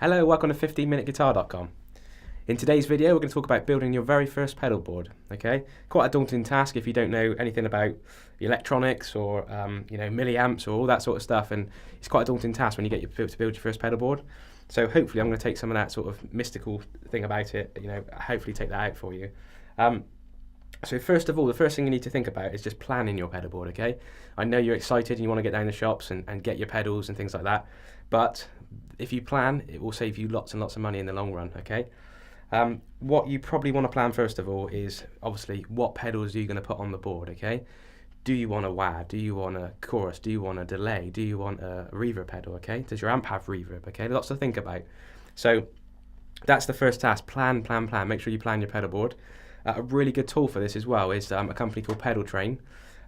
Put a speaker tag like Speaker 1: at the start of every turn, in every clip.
Speaker 1: Hello, welcome to 15minuteguitar.com. In today's video, we're going to talk about building your very first pedal board. Okay, quite a daunting task if you don't know anything about electronics or milliamps or all that sort of stuff, and it's quite a daunting task when you get to build your first pedal board. So hopefully, I'm going to take some of that sort of mystical thing about it. Hopefully take that out for you. So first of all, the first thing you need to think about is just planning your pedal board. Okay, I know you're excited and you want to get down the shops and get your pedals and things like that, but if you plan, it will save you lots and lots of money in the long run. Okay. What you probably want to plan first of all is obviously what pedals are you going to put on the board. Okay. Do you want a wah? Do you want a chorus? Do you want a delay? Do you want a reverb pedal? Okay. Does your amp have reverb? Okay. Lots to think about. So that's the first task. Plan. Make sure you plan your pedal board. A really good tool for this as well is a company called Pedaltrain,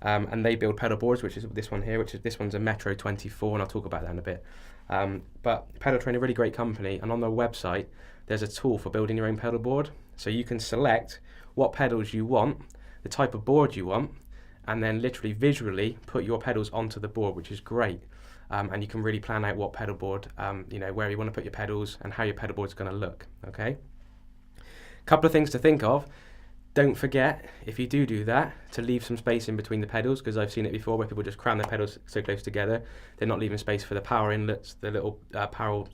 Speaker 1: and they build pedal boards, which is this one here, this one's a Metro 24, and I'll talk about that in a bit. But Pedaltrain are a really great company, and on their website there's a tool for building your own pedal board. So you can select what pedals you want, the type of board you want, and then literally visually put your pedals onto the board, which is great. And you can really plan out what pedal board, where you want to put your pedals and how your pedal board's going to look. Okay. Couple of things to think of. Don't forget, if you do that, to leave some space in between the pedals, because I've seen it before where people just cram their pedals so close together, they're not leaving space for the power inlets, the little power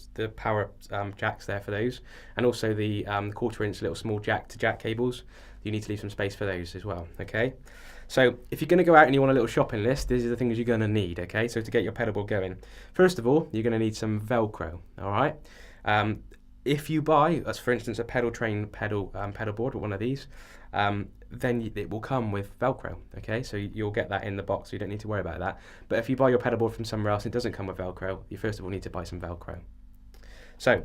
Speaker 1: jacks there for those, and also the quarter-inch little small jack-to-jack cables. You need to leave some space for those as well. Okay, so if you're going to go out and you want a little shopping list, these are the things you're going to need. Okay, so to get your pedal board going, first of all, you're going to need some velcro. All right. If you buy, as for instance, a Pedaltrain pedal board or one of these, then it will come with velcro. Okay, so you'll get that in the box, so you don't need to worry about that. But if you buy your pedal board from somewhere else and it doesn't come with velcro, you first of all need to buy some velcro. So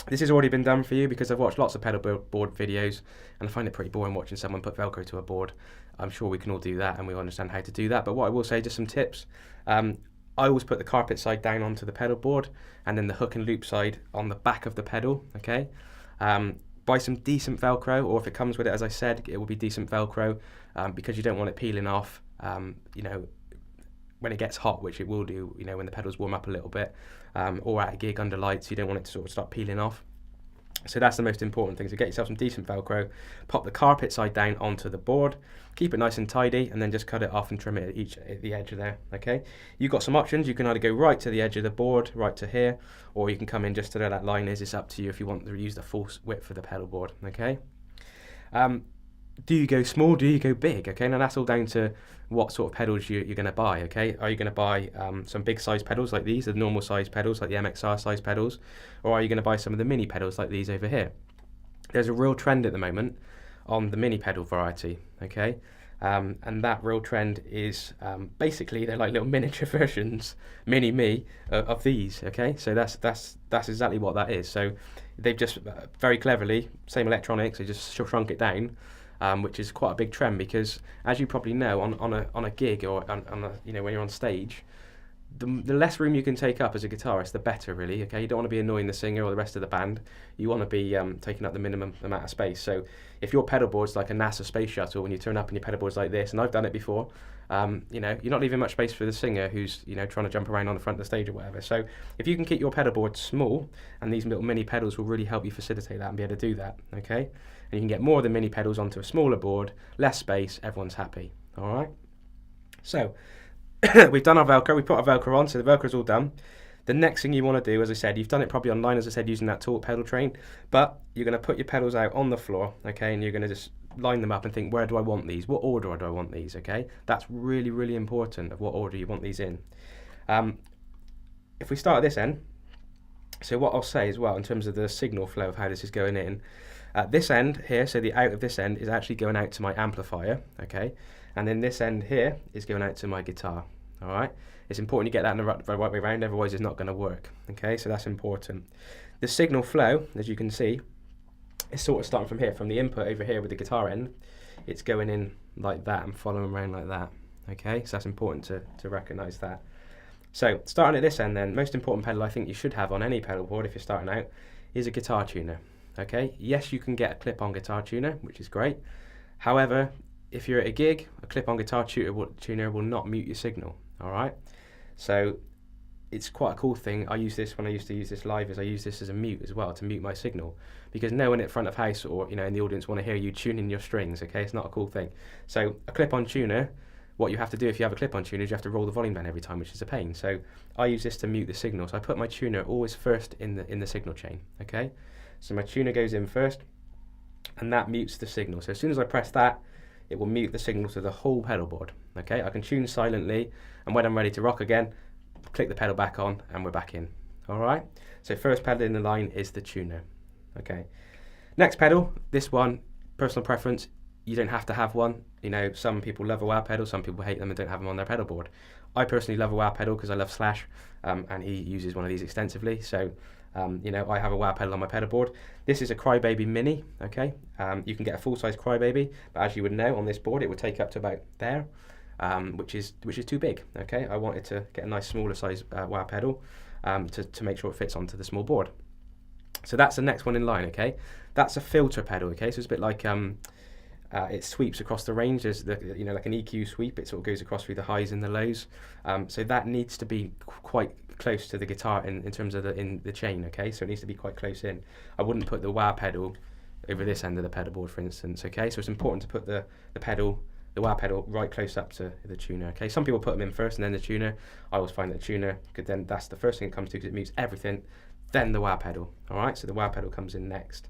Speaker 1: this has already been done for you because I've watched lots of pedal board videos and I find it pretty boring watching someone put velcro to a board. I'm sure we can all do that and we understand how to do that, but what I will say, just some tips. I always put the carpet side down onto the pedal board and then the hook and loop side on the back of the pedal. Okay. Buy some decent velcro, or if it comes with it, as I said, it will be decent velcro, because you don't want it peeling off when it gets hot, which it will do, when the pedals warm up a little bit, or at a gig under lights, you don't want it to sort of start peeling off. So that's the most important thing. So get yourself some decent velcro, pop the carpet side down onto the board, keep it nice and tidy, and then just cut it off and trim it at the edge of there. Okay, you've got some options. You can either go right to the edge of the board, right to here, or you can come in just to where that line is. It's up to you if you want to use the full width for the pedal board. Okay. Do you go small? Do you go big? Okay, now that's all down to what sort of pedals you're going to buy. Okay, are you going to buy some big size pedals like these, the normal size pedals like the MXR size pedals, or are you going to buy some of the mini pedals like these over here? There's a real trend at the moment on the mini pedal variety. Okay, and that real trend is basically they're like little miniature versions, mini me, of these. Okay, so that's exactly what that is. So they've just very cleverly, same electronics, they just shrunk it down. Which is quite a big trend because, as you probably know, on a gig or on when you're on stage, the less room you can take up as a guitarist, the better, really. Okay, you don't want to be annoying the singer or the rest of the band. You want to be taking up the minimum amount of space. So if your pedal board's like a NASA space shuttle, when you turn up and your pedal board's like this, and I've done it before, you're not leaving much space for the singer who's trying to jump around on the front of the stage or whatever. So if you can keep your pedal board small, and these little mini pedals will really help you facilitate that and be able to do that. Okay. And you can get more of the mini pedals onto a smaller board, less space, everyone's happy. All right. So we've done our velcro, we put our velcro on, so the velcro's all done. The next thing you want to do, as I said, you've done it probably online, as I said, using that tool, Pedaltrain, but you're going to put your pedals out on the floor, okay, and you're going to just line them up and think, where do I want these? What order do I want these? Okay, that's really, really important of what order you want these in. If we start at this end, so what I'll say as well in terms of the signal flow of how this is going in, this end here, so the out of this end is actually going out to my amplifier, okay, and then this end here is going out to my guitar. All right, it's important you get that in the right way around, otherwise it's not going to work. Okay, so that's important. The signal flow, as you can see, is sort of starting from here, from the input over here with the guitar end. It's going in like that and following around like that. Okay, so that's important to recognise that. So starting at this end, then, most important pedal I think you should have on any pedal board if you're starting out is a guitar tuner. Okay, yes, you can get a clip-on guitar tuner, which is great. However, if you're at a gig, a clip-on guitar tuner will not mute your signal. All right, so it's quite a cool thing. I use this when I used to use this live, I use this as a mute as well, to mute my signal, because no one at front of house or in the audience want to hear you tuning your strings. Okay, it's not a cool thing. So a clip-on tuner, what you have to do if you have a clip-on tuner is you have to roll the volume down every time, which is a pain. So I use this to mute the signal. So I put my tuner always first in the signal chain. Okay, so my tuner goes in first, and that mutes the signal. So as soon as I press that, it will mute the signal to the whole pedal board. Okay, I can tune silently, and when I'm ready to rock again, click the pedal back on and we're back in. All right, so first pedal in the line is the tuner. Okay, next pedal, this one, personal preference, you don't have to have one. Some people love a wah pedal, some people hate them and don't have them on their pedal board. I personally love a wah pedal because I love Slash, and he uses one of these extensively. So I have a wah pedal on my pedal board. This is a Crybaby Mini. Okay, you can get a full-size Crybaby, but as you would know, on this board it would take up to about there, which is too big. Okay, I wanted to get a nice smaller size wah pedal to make sure it fits onto the small board. So that's the next one in line. Okay, that's a filter pedal. Okay, so it's a bit like it sweeps across the range. There's like an EQ sweep. It sort of goes across through the highs and the lows. So that needs to be quite close to the guitar in terms of the chain. Okay, so it needs to be quite close in. I wouldn't put the wah pedal over this end of the pedal board, for instance. Okay, so it's important to put the wah pedal right close up to the tuner. Okay, some people put them in first and then the tuner. I always find that the tuner, because then that's the first thing it comes to, because it mutes everything. Then the wah pedal. All right, so the wah pedal comes in next.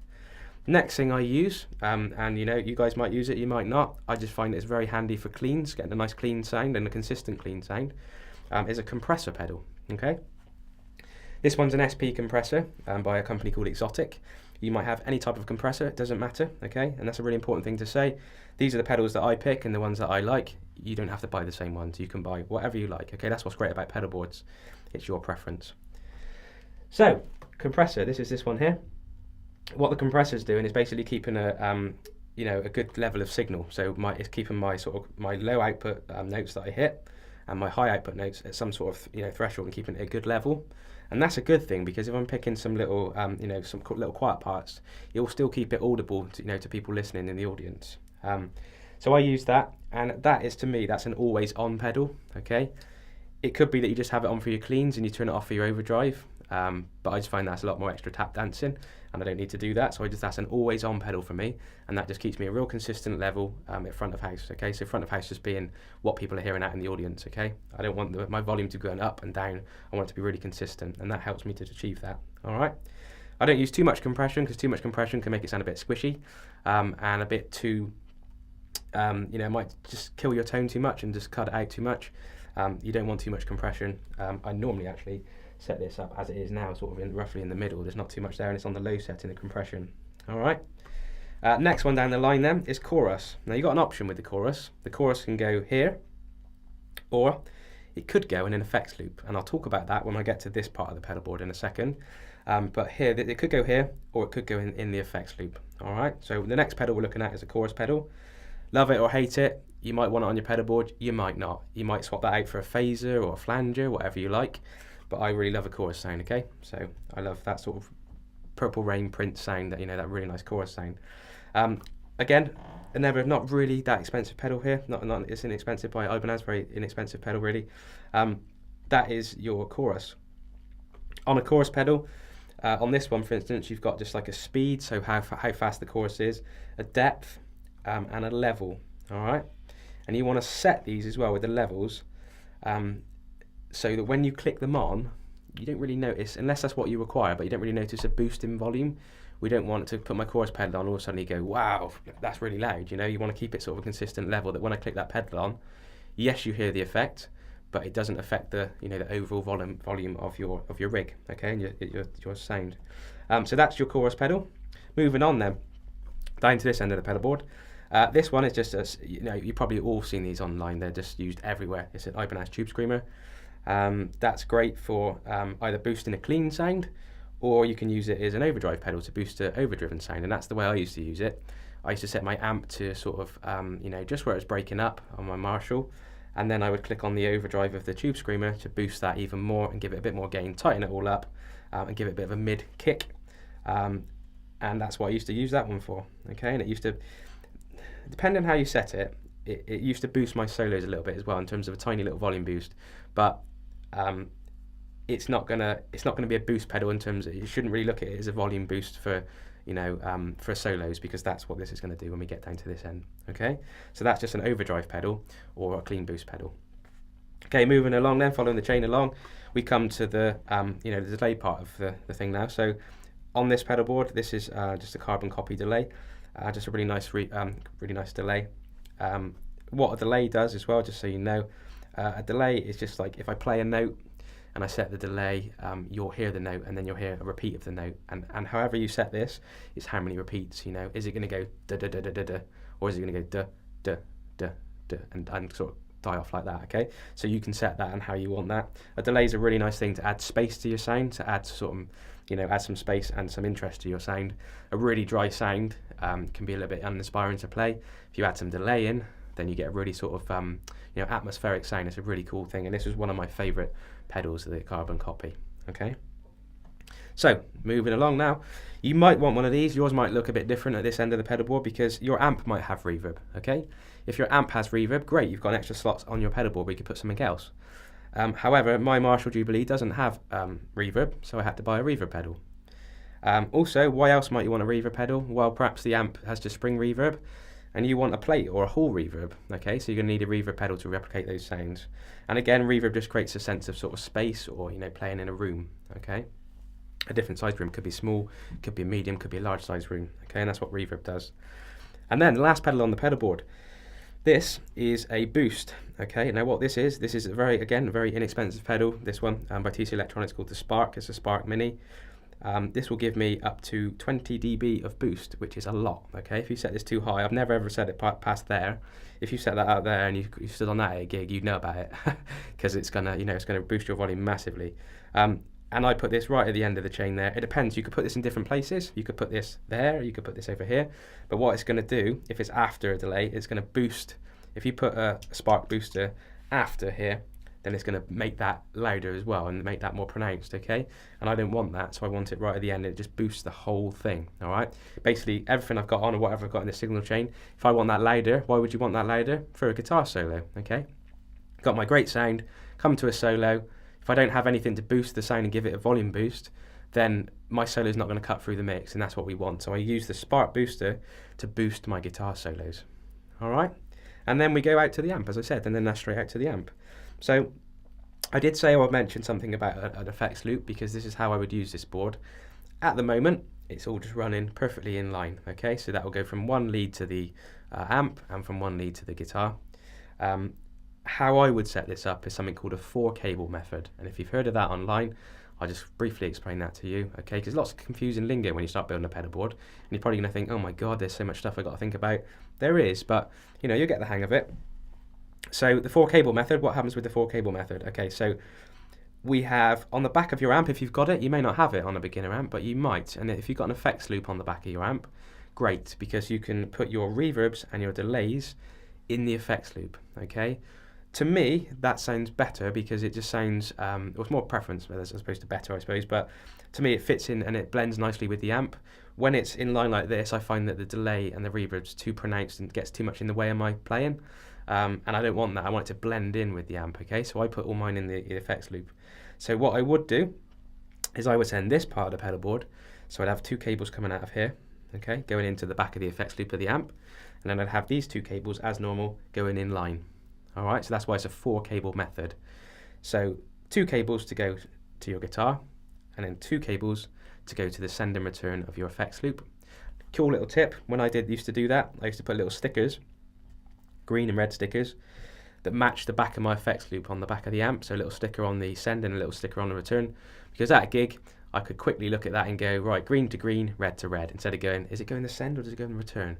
Speaker 1: Next thing I use, and you guys might use it, you might not. I just find it's very handy for cleans, getting a nice clean sound and a consistent clean sound. Is a compressor pedal. Okay, this one's an SP compressor by a company called Exotic. You might have any type of compressor, it doesn't matter. Okay, and that's a really important thing to say. These are the pedals that I pick and the ones that I like. You don't have to buy the same ones. You can buy whatever you like. Okay, that's what's great about pedal boards. It's your preference. So compressor, this is this one here. What the compressor is doing is basically keeping a good level of signal. So it's keeping my my low output notes that I hit and my high output notes at some sort of threshold, and keeping it at a good level. And that's a good thing, because if I'm picking some little some little quiet parts, it will still keep it audible to people listening in the audience. So I use that, and that is, to me, that's an always on pedal. Okay, it could be that you just have it on for your cleans and you turn it off for your overdrive. But I just find that's a lot more extra tap dancing, and I don't need to do that, so that's an always on pedal for me, and that just keeps me a real consistent level at front of house. Okay, so front of house just being what people are hearing out in the audience. Okay, I don't want my volume to go up and down. I want it to be really consistent, and that helps me to achieve that. All right, I don't use too much compression, because too much compression can make it sound a bit squishy, and a bit too it might just kill your tone too much and just cut it out too much. You don't want too much compression. I normally actually set this up as it is now, sort of roughly in the middle. There's not too much there, and it's on the low setting of compression. All right. Next one down the line then is chorus. Now you've got an option with the chorus. The chorus can go here, or it could go in an effects loop, and I'll talk about that when I get to this part of the pedal board in a second. But here, it could go here, or it could go in the effects loop. All right. So the next pedal we're looking at is a chorus pedal. Love it or hate it. You might want it on your pedal board. You might not. You might swap that out for a phaser or a flanger, whatever you like. But I really love a chorus sound, okay? So I love that sort of Purple Rain Prince sound, that really nice chorus sound. Again, not really that expensive pedal here. Not it's inexpensive by Ibanez, very inexpensive pedal really. That is your chorus. On a chorus pedal, on this one, for instance, you've got just like a speed, so how fast the chorus is, a depth, and a level. All right, and you want to set these as well with the levels. So that when you click them on, you don't really notice, unless that's what you require, but you don't really notice a boost in volume. We don't want to put my chorus pedal on, all of a sudden you go, wow, that's really loud. You want to keep it sort of a consistent level, that when I click that pedal on, yes, you hear the effect, but it doesn't affect the the overall volume of your rig, okay, and your sound. So that's your chorus pedal. Moving on then, down to this end of the pedal board. This one is just you've probably all seen these online. They're just used everywhere. It's an Ibanez Tube Screamer. That's great for either boosting a clean sound, or you can use it as an overdrive pedal to boost an overdriven sound, and that's the way I used to use it. I used to set my amp to sort of just where it's breaking up on my Marshall, and then I would click on the overdrive of the Tube Screamer to boost that even more and give it a bit more gain, tighten it all up, and give it a bit of a mid kick, and that's what I used to use that one for. Okay, and it used to, depending on how you set it, it used to boost my solos a little bit as well in terms of a tiny little volume boost, but it's not gonna be a boost pedal in terms of, you shouldn't really look at it as a volume boost for, you know, for solos, because that's what this is going to do when we get down to this end. Okay, so that's just an overdrive pedal or a clean boost pedal. Okay, moving along then, following the chain along, we come to the you know, the delay part of the thing now. So on this pedal board, this is just a carbon copy delay, just a really nice really nice delay. What a delay does as well, just so you know, a delay is just like if I play a note and I set the delay, you'll hear the note and then you'll hear a repeat of the note, and however you set this is how many repeats. You know, is it going to go da da da da da da, or is it going to go da da da da and sort of die off like that? Okay, so you can set that and how you want that. A delay is a really nice thing to add space to your sound, to add sort of, you know, add some space and some interest to your sound. A really dry sound can be a little bit uninspiring to play. If you add some delay in, then you get a really sort of you know, atmospheric sound. It's a really cool thing, and this is one of my favourite pedals, the carbon copy. Okay, so moving along now, you might want one of these. Yours might look a bit different at this end of the pedal board because your amp might have reverb. Okay, if your amp has reverb, great, you've got an extra slot on your pedal board where you could put something else. However, my Marshall Jubilee doesn't have reverb, so I had to buy a reverb pedal. Also, why else might you want a reverb pedal? Well, perhaps the amp has just spring reverb and you want a plate or a hall reverb. Okay, so you're going to need a reverb pedal to replicate those sounds. And again, reverb just creates a sense of sort of space, or, you know, playing in a room. Okay, a different size room, could be small, could be a medium, could be a large size room. Okay, and that's what reverb does. And then the last pedal on the pedal board, this is a boost. Okay, now what this is a very inexpensive pedal. This one by TC Electronics, called the Spark. It's a Spark Mini. This will give me up to 20 dB of boost, which is a lot. Okay, if you set this too high, I've never ever set it past there. If you set that out there and you stood on that at a gig, you'd know about it, because it's gonna, you know, it's gonna boost your volume massively. And I put this right at the end of the chain there. It depends. You could put this in different places. You could put this there. You could put this over here. But what it's going to do, if it's after a delay, it's going to boost. If you put a spark booster after here, then it's going to make that louder as well and make that more pronounced. Okay, and I don't want that, so I want it right at the end. It just boosts the whole thing. All right, basically everything I've got on, or whatever I've got in the signal chain, if I want that louder, why would you want that louder? For a guitar solo. Okay, got my great sound, come to a solo. If I don't have anything to boost the sound and give it a volume boost, then my solo is not going to cut through the mix, and that's what we want. So I use the Spark booster to boost my guitar solos. All right, and then we go out to the amp, as I said, and then that's straight out to the amp. So I did say I would mention something about an effects loop, because this is how I would use this board. At the moment, it's all just running perfectly in line. Okay, so that will go from one lead to the amp and from one lead to the guitar. How I would set this up is something called a 4-cable method, and if you've heard of that online, I'll just briefly explain that to you. Okay, because lots of confusing lingo when you start building a pedal board, and you're probably going to think, oh my god, there's so much stuff I've got to think about. There is, but you know, you'll get the hang of it. So the 4-cable method, what happens with the 4-cable method? Okay, so we have on the back of your amp, if you've got it, you may not have it on a beginner amp, but you might. And if you've got an effects loop on the back of your amp, great, because you can put your reverbs and your delays in the effects loop. Okay, to me that sounds better, because it just sounds, it's more preference as opposed to better, I suppose, but to me it fits in and it blends nicely with the amp. When it's in line like this, I find that the delay and the reverb's too pronounced and gets too much in the way of my playing. And I don't want that. I want it to blend in with the amp. Okay, so I put all mine in the effects loop. So what I would do is I would send this part of the pedal board, so I'd have 2 cables coming out of here, okay, going into the back of the effects loop of the amp, and then I'd have these 2 cables as normal going in line. All right, so that's why it's a 4-cable method. So 2 cables to go to your guitar, and then 2 cables to go to the send and return of your effects loop. Cool little tip, when I used to do that, I used to put little stickers, green and red stickers, that match the back of my effects loop on the back of the amp. So a little sticker on the send and a little sticker on the return, because at a gig I could quickly look at that and go, right, green to green, red to red, instead of going, is it going to send or does it go in return?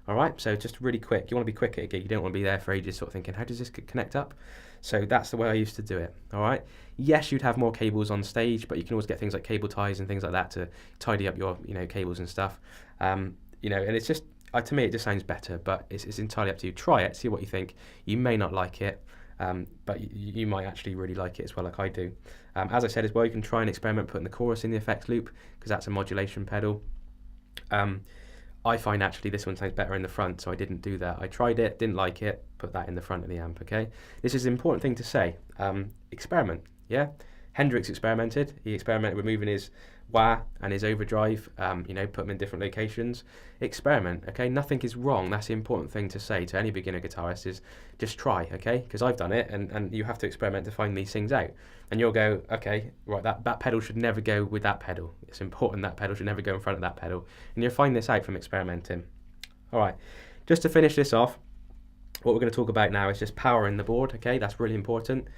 Speaker 1: All right, so just really quick. You want to be quick at a gig. You don't want to be there for ages sort of thinking, how does this connect up? So that's the way I used to do it. All right, yes, you'd have more cables on stage, but you can always get things like cable ties and things like that to tidy up your, you know, cables and stuff. You know, and it's just, to me it just sounds better, but it's entirely up to you. Try it, see what you think. You may not like it, but you might actually really like it as well, like I do. As I said as well, you can try and experiment putting the chorus in the effects loop, because that's a modulation pedal. I find actually this one sounds better in the front, so I didn't do that. I tried it, didn't like it, put that in the front of the amp. Okay, this is an important thing to say. Experiment, yeah. Hendrix experimented. He experimented with moving his wah and his overdrive, you know, put them in different locations. Experiment, okay? Nothing is wrong. That's the important thing to say to any beginner guitarist is just try, okay? Because I've done it, and you have to experiment to find these things out. And you'll go, okay, right, that pedal should never go with that pedal. It's important that pedal should never go in front of that pedal. And you'll find this out from experimenting. All right, just to finish this off, what we're going to talk about now is just powering the board, okay? That's really important.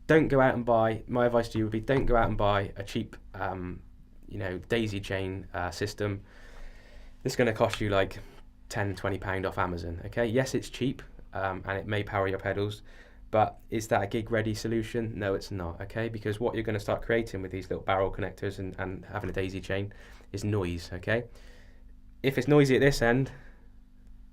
Speaker 1: Don't go out and buy, my advice to you would be, don't go out and buy a cheap, you know, daisy chain system. It's going to cost you like £10–20 off Amazon, okay? Yes, it's cheap, and it may power your pedals, but is that a gig-ready solution? No, it's not, okay? Because what you're going to start creating with these little barrel connectors and having a daisy chain is noise, okay? If it's noisy at this end,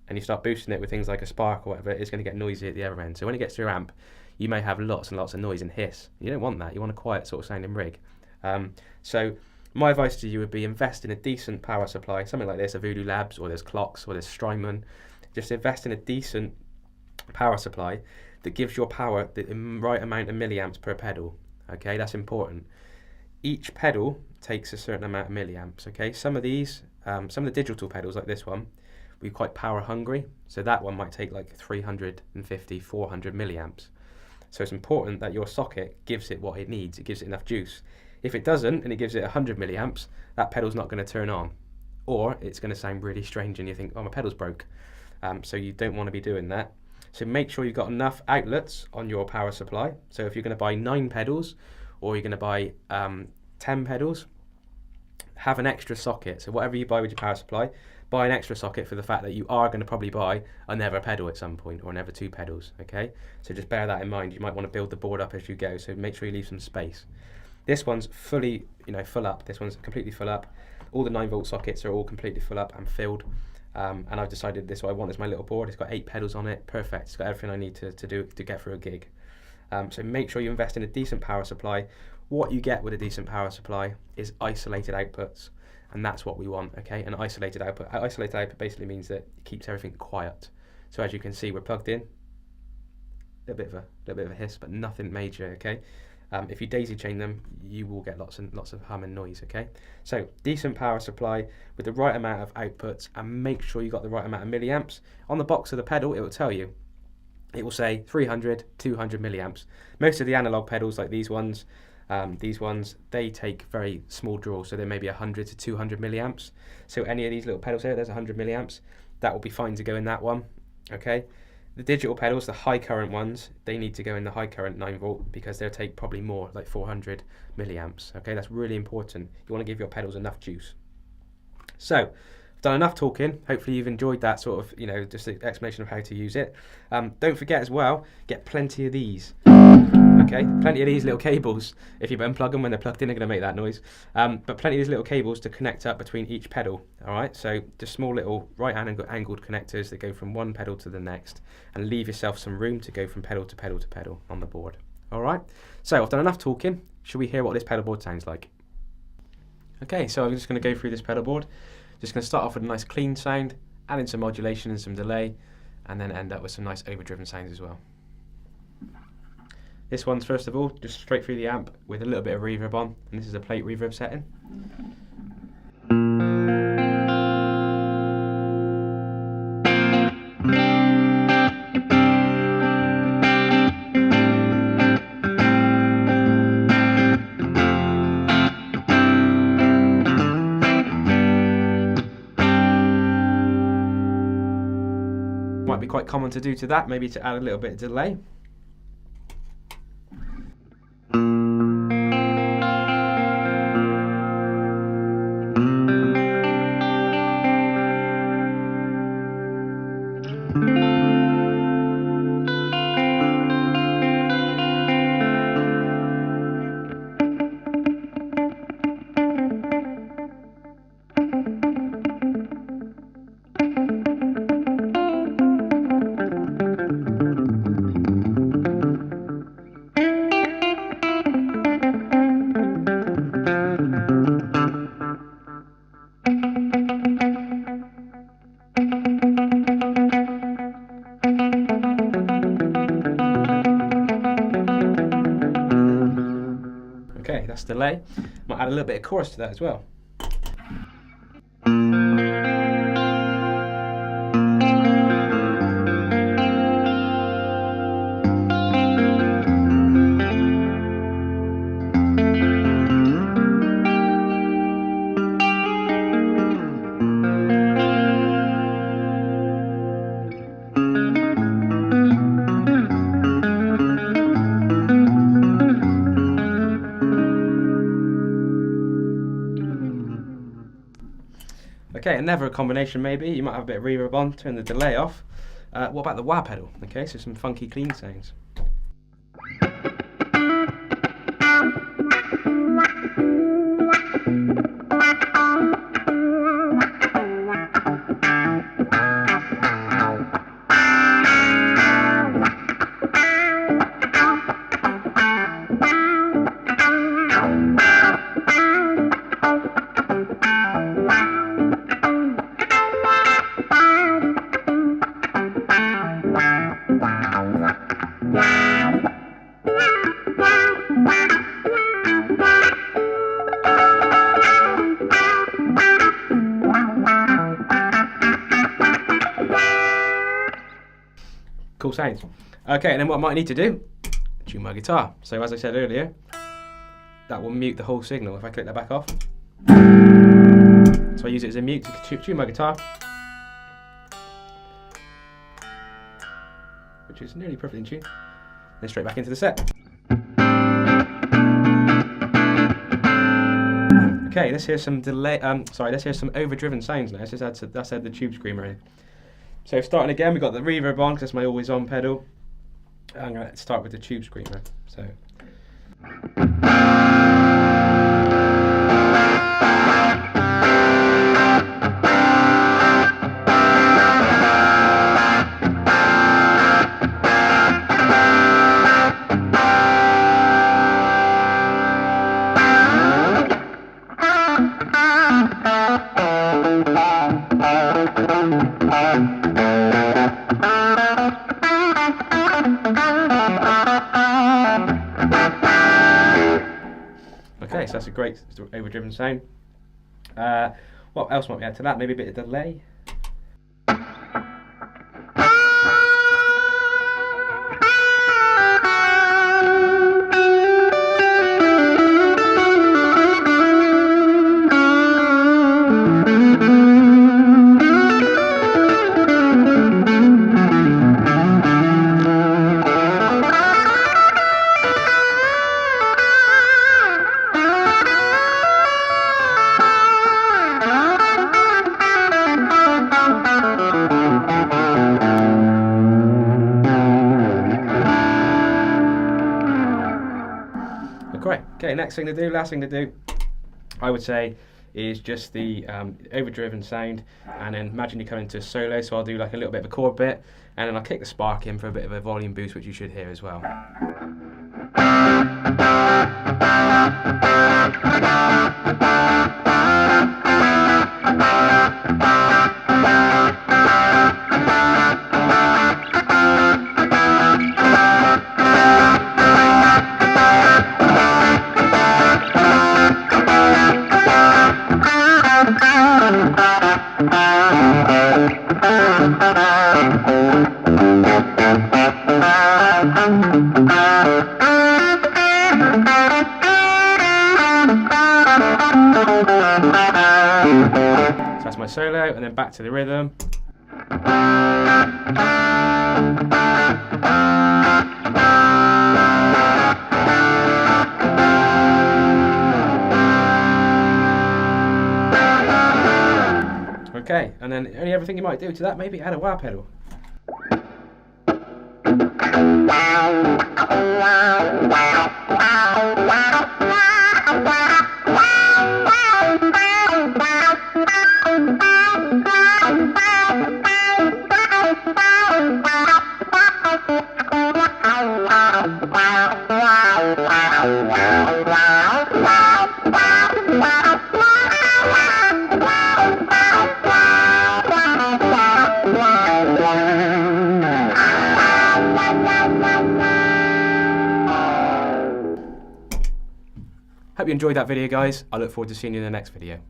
Speaker 1: and you start boosting it with things like a spark or whatever, it's going to get noisy at the other end. So when it gets to your amp, you may have lots and lots of noise and hiss. You don't want that. You want a quiet sort of sounding rig. So my advice to you would be invest in a decent power supply, something like this, a Voodoo Labs, or there's Clocks, or there's Strymon. Just invest in a decent power supply that gives your power the right amount of milliamps per pedal. Okay, that's important. Each pedal takes a certain amount of milliamps. Okay, some of these, some of the digital pedals like this one, we're quite power hungry. So that one might take like 350, 400 milliamps. So it's important that your socket gives it what it needs. It gives it enough juice. If it doesn't, and it gives it 100 milliamps, that pedal's not going to turn on. Or it's going to sound really strange and you think, oh, my pedal's broke. So you don't want to be doing that. So make sure you've got enough outlets on your power supply. So if you're going to buy 9 pedals, or you're going to buy 10 pedals, have an extra socket. So whatever you buy with your power supply, buy an extra socket for the fact that you are going to probably buy another pedal at some point, or another 2 pedals, okay? So just bear that in mind. You might want to build the board up as you go, so make sure you leave some space. This one's fully, you know, full up. This one's completely full up. All the 9-volt sockets are all completely full up and filled. And I've decided this is what I want is my little board. It's got 8 pedals on it, perfect. It's got everything I need to get through a gig. So make sure you invest in a decent power supply. What you get with a decent power supply is isolated outputs. And that's what we want, okay? An isolated output. Isolated output basically means that it keeps everything quiet. So as you can see, we're plugged in. A little bit of a hiss, but nothing major, okay? If you daisy chain them, you will get lots of hum and noise, okay? So decent power supply with the right amount of outputs, and make sure you got the right amount of milliamps. On the box of the pedal, it will tell you. It will say 300, 200 milliamps. Most of the analog pedals, like these ones, they take very small draws, so they may be 100 to 200 milliamps. So any of these little pedals here, there's 100 milliamps. That will be fine to go in that one, okay? The digital pedals, the high current ones, they need to go in the high current 9-volt because they'll take probably more, like 400 milliamps, okay? That's really important. You want to give your pedals enough juice. So, I've done enough talking. Hopefully you've enjoyed that sort of, you know, just the explanation of how to use it. Don't forget as well, get plenty of these. Okay, plenty of these little cables. If you unplug them when they're plugged in, they're going to make that noise. But plenty of these little cables to connect up between each pedal. All right, so just small little right angled connectors that go from one pedal to the next, and leave yourself some room to go from pedal to pedal to pedal on the board. All right, so I've done enough talking. Should we hear what this pedal board sounds like? Okay, so I'm just going to go through this pedal board. Just going to start off with a nice clean sound, add in some modulation and some delay, and then end up with some nice overdriven sounds as well. This one's first of all just straight through the amp with a little bit of reverb on, and this is a plate reverb setting. Might be quite common to do to that, maybe to add a little bit of delay. that's delay. Might add a little bit of chorus to that as well. Okay, another combination maybe, you might have a bit of reverb on, turn the delay off. What about the wah pedal? Okay, so some funky clean sounds. Cool sounds. Okay, and then what I might need to do, tune my guitar. So as I said earlier, that will mute the whole signal if I click that back off. So I use it as a mute to tune my guitar, which is nearly perfectly in tune. Then straight back into the set. Okay, let's hear some delay. Let's hear some overdriven sounds now. That's had the tube screamer in. So starting again, we've got the reverb on because that's my always on pedal. I'm going to start with the tube screamer. So. Okay, so that's a great overdriven sound. What else might we add to that? Maybe a bit of delay. Great. Okay, last thing to do, I would say, is just the overdriven sound, and then imagine you come into a solo, so I'll do like a little bit of a chord bit, and then I'll kick the spark in for a bit of a volume boost, which you should hear as well. So that's my solo, and then back to the rhythm. Okay, and then only other thing you might do to that, maybe add a wah pedal. Hope you enjoyed that video, guys. I look forward to seeing you in the next video.